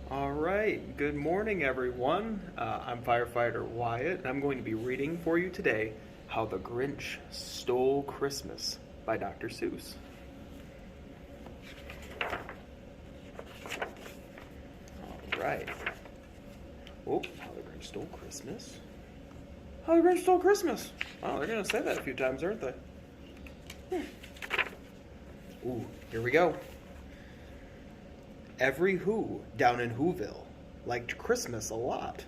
All right, good morning, everyone. I'm Firefighter Wyatt, and I'm going to be reading for you today How the Grinch Stole Christmas by Dr. Seuss. All right. Oh, How the Grinch Stole Christmas. How the Grinch Stole Christmas. Oh, they're going to say that a few times, aren't they? Ooh, here we go. Every Who down in Whoville liked Christmas a lot.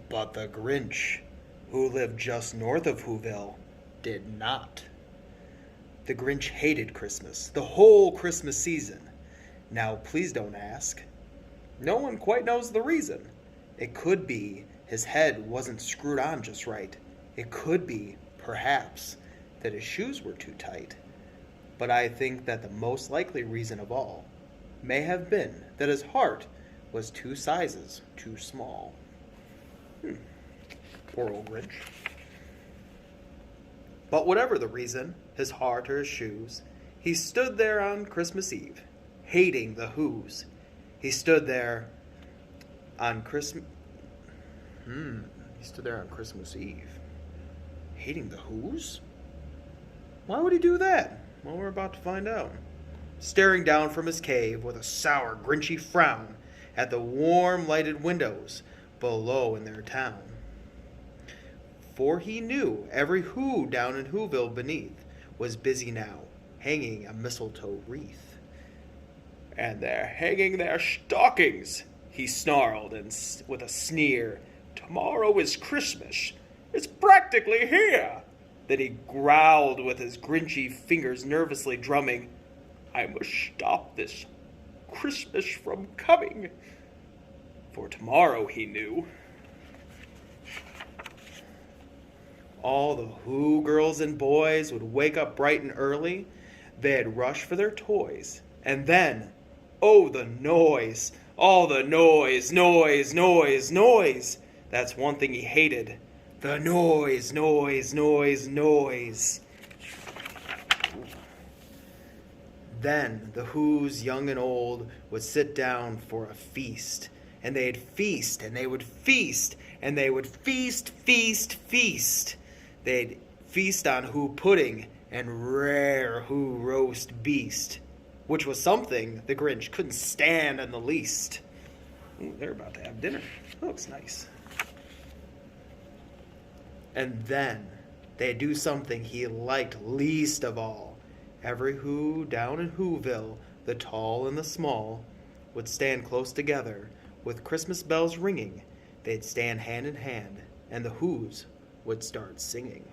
But the Grinch, who lived just north of Whoville, did not. The Grinch hated Christmas, the whole Christmas season. Now, please don't ask. No one quite knows the reason. It could be his head wasn't screwed on just right. It could be, perhaps, that his shoes were too tight. But I think that the most likely reason of all may have been that his heart was 2 sizes too small. Poor old Grinch. But whatever the reason, his heart or his shoes, he stood there on Christmas Eve, hating the Who's. He stood there on Christmas... He stood there on Christmas Eve, hating the Who's? Why would he do that? Well, we're about to find out. Staring down from his cave with a sour, grinchy frown at the warm, lighted windows below in their town. For he knew every Who down in Whoville beneath was busy now, hanging a mistletoe wreath. And they're hanging their stockings, he snarled with a sneer. Tomorrow is Christmas. It's practically here. Then he growled with his grinchy fingers nervously drumming, I must stop this Christmas from coming. For tomorrow, he knew, all the Who girls and boys would wake up bright and early. They'd rush for their toys. And then, oh, the noise. All the noise, noise, noise, noise. That's one thing he hated. The noise, noise, noise, noise. Then the Who's, young and old, would sit down for a feast. And they'd feast, and they would feast, and they would feast, feast, feast. They'd feast on Who pudding and rare Who roast beast, which was something the Grinch couldn't stand in the least. Ooh, they're about to have dinner. That looks nice. And then they'd do something he liked least of all. Every Who down in Whoville, the tall and the small, would stand close together with Christmas bells ringing. They'd stand hand in hand, and the Who's would start singing.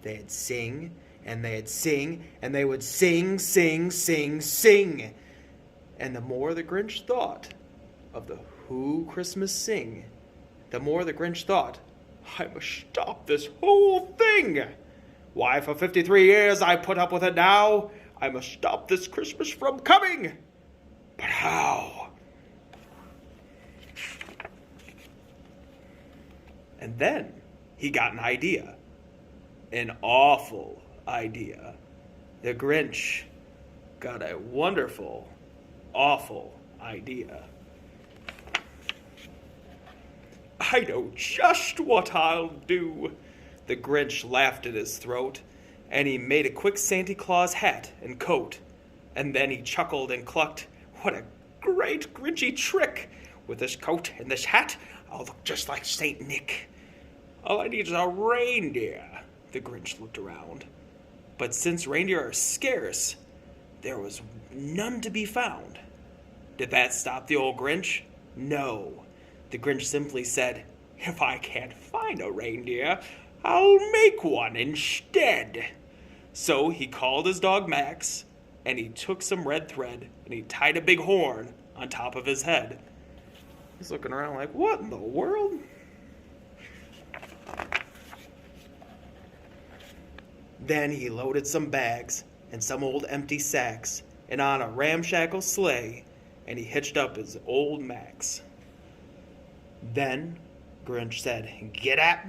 They'd sing, and they'd sing, and they would sing, sing, sing, sing. And the more the Grinch thought of the Who Christmas sing, the more the Grinch thought, I must stop this whole thing. Why, for 53 years I put up with it now. I must stop this Christmas from coming. But how? And then he got an idea. An awful idea. The Grinch got a wonderful, awful idea. I know just what I'll do. The Grinch laughed in his throat, and he made a quick Santa Claus hat and coat. And then he chuckled and clucked, what a great Grinchy trick! With this coat and this hat, I'll look just like Saint Nick. All I need is a reindeer. The Grinch looked around. But since reindeer are scarce, there was none to be found. Did that stop the old Grinch? No. The Grinch simply said, if I can't find a reindeer, I'll make one instead. So he called his dog Max, and he took some red thread, and he tied a big horn on top of his head. He's looking around like, what in the world? Then he loaded some bags and some old empty sacks, and on a ramshackle sleigh, and he hitched up his old Max. Then Grinch said, get up,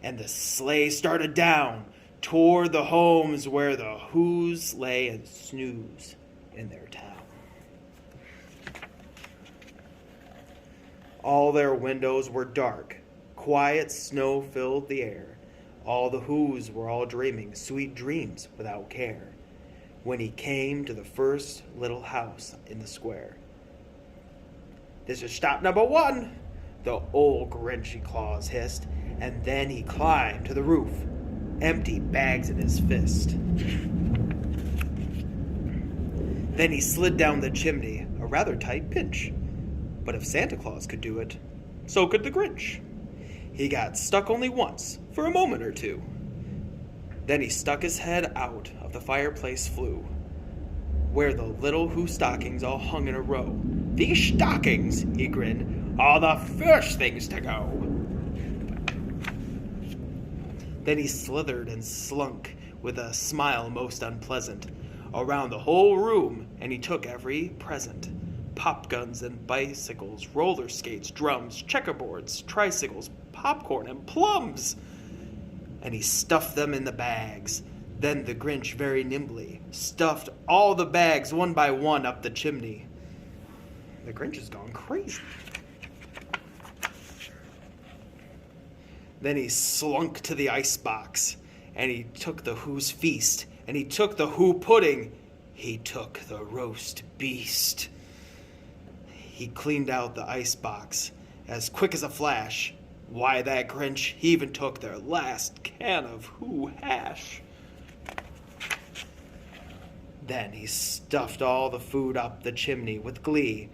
and the sleigh started down toward the homes where the Who's lay and snooze. in their town. All their windows were dark. Quiet snow filled the air. All the Whos were all dreaming sweet dreams without care. When he came to the first little house in the square. "This is stop number 1, the old Grinchy Claus hissed, and then he climbed to the roof, empty bags in his fist. Then he slid down the chimney, a rather tight pinch. But if Santa Claus could do it, so could the Grinch. He got stuck only once, for a moment or two. Then he stuck his head out of the fireplace flue, where the little Who stockings all hung in a row. "These stockings," he grinned, "are the first things to go." Then he slithered and slunk with a smile most unpleasant around the whole room, and he took every present. Pop guns and bicycles, roller skates, drums, checkerboards, tricycles, popcorn, and plums. And he stuffed them in the bags. Then the Grinch very nimbly stuffed all the bags one by one up the chimney. The Grinch has gone crazy. Then he slunk to the icebox, and he took the Who's feast, and he took the Who pudding. He took the roast beast. He cleaned out the icebox as quick as a flash. Why, that Grinch, he even took their last can of Who hash. Then he stuffed all the food up the chimney with glee.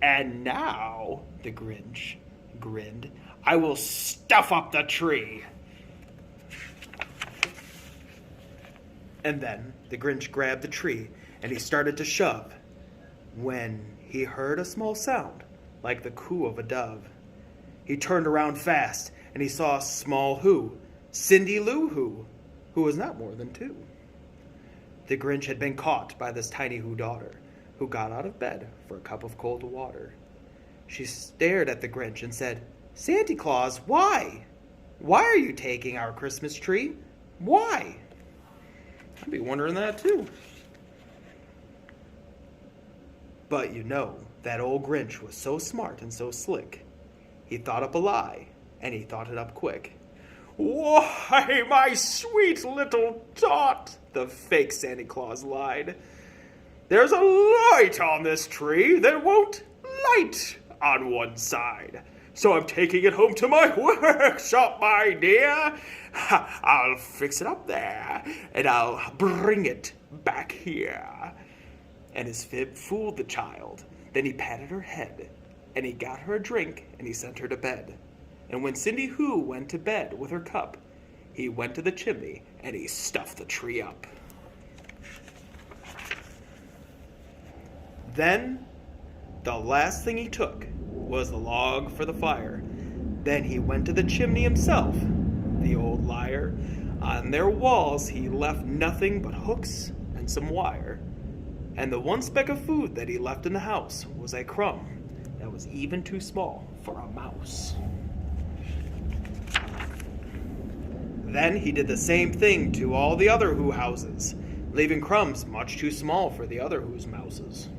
"And now," the Grinch grinned, "I will stuff up the tree." And then the Grinch grabbed the tree and he started to shove, when he heard a small sound like the coo of a dove. He turned around fast and he saw a small Who, Cindy Lou who was not more than 2. The Grinch had been caught by this tiny Who daughter, who got out of bed for a cup of cold water. She stared at the Grinch and said, "Santa Claus, why? Why are you taking our Christmas tree? Why?" I'd be wondering that too. But you know, that old Grinch was so smart and so slick. He thought up a lie, and he thought it up quick. "Why, my sweet little tot," the fake Santa Claus lied. "There's a light on this tree that won't light on one side. So I'm taking it home to my workshop, my dear. I'll fix it up there, and I'll bring it back here." And his fib fooled the child. Then he patted her head, and he got her a drink, and he sent her to bed. And when Cindy Who went to bed with her cup, he went to the chimney, and he stuffed the tree up. Then, the last thing he took was the log for the fire. Then he went to the chimney himself, the old liar. On their walls he left nothing but hooks and some wire. And the one speck of food that he left in the house was a crumb that was even too small for a mouse. Then he did the same thing to all the other Who houses, leaving crumbs much too small for the other Who's mouses.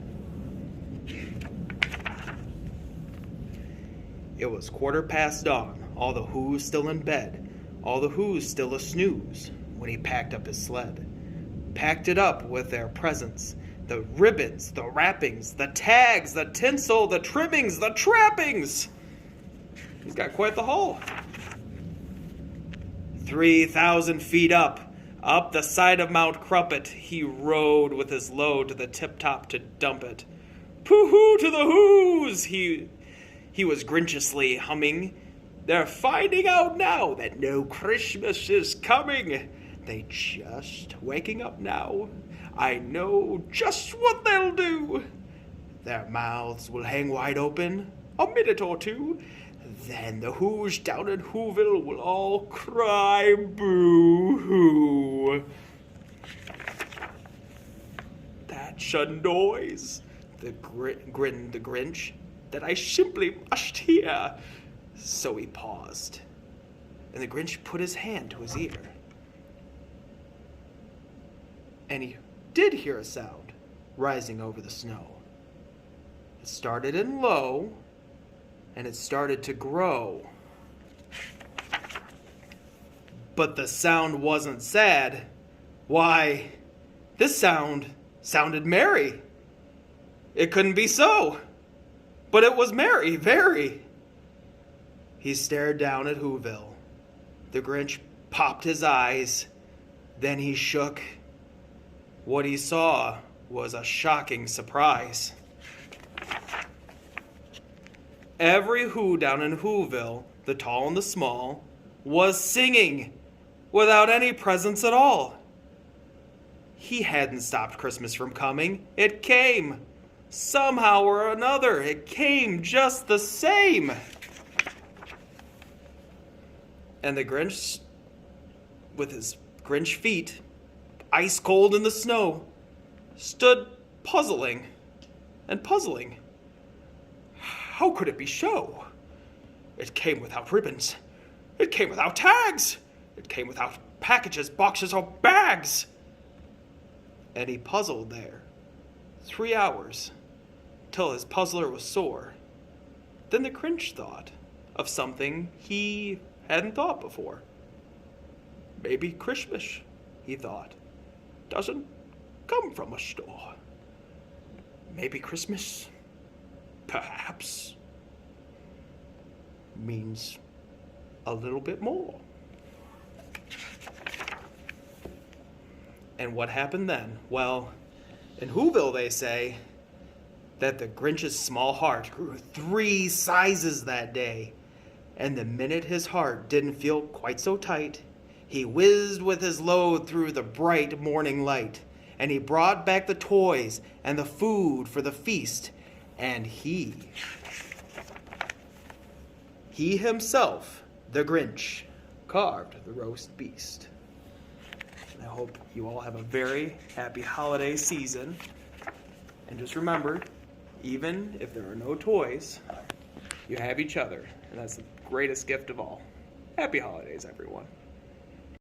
It was 1:15 dawn, all the Who's still in bed, all the Who's still a snooze, when he packed up his sled. Packed it up with their presents, the ribbons, the wrappings, the tags, the tinsel, the trimmings, the trappings. He's got quite the haul. 3,000 feet up the side of Mount Crumpet, he rode with his load to the tip-top to dump it. "Pooh-hoo to the Who's," he was grinchiously humming. "They're finding out now that no Christmas is coming. They just waking up now. I know just what they'll do. Their mouths will hang wide open a minute or two. Then the Who's down in Whoville will all cry boo-hoo." "That's a noise," grinned the Grinch, "that I simply must hear." So he paused, and the Grinch put his hand to his ear. And he did hear a sound, rising over the snow. It started in low, and it started to grow. But the sound wasn't sad. Why, this sound sounded merry. It couldn't be so, but it was merry, very. He stared down at Whoville. The Grinch popped his eyes. Then he shook. What he saw was a shocking surprise. Every Who down in Whoville, the tall and the small, was singing without any presents at all. He hadn't stopped Christmas from coming. It came. Somehow or another, it came just the same. And the Grinch, with his Grinch feet, ice cold in the snow, stood puzzling and puzzling. How could it be so? It came without ribbons. It came without tags. It came without packages, boxes, or bags. And he puzzled there 3 hours till his puzzler was sore. Then the Grinch thought of something he hadn't thought before. Maybe Christmas, he thought, doesn't come from a store. Maybe Christmas, perhaps, means a little bit more. And what happened then? Well, in Whoville they say that the Grinch's small heart grew 3 sizes that day. And the minute his heart didn't feel quite so tight, he whizzed with his load through the bright morning light. And he brought back the toys and the food for the feast. And he himself, the Grinch, carved the roast beast. And I hope you all have a very happy holiday season. And just remember, even if there are no toys, you have each other. And that's the greatest gift of all. Happy holidays, everyone.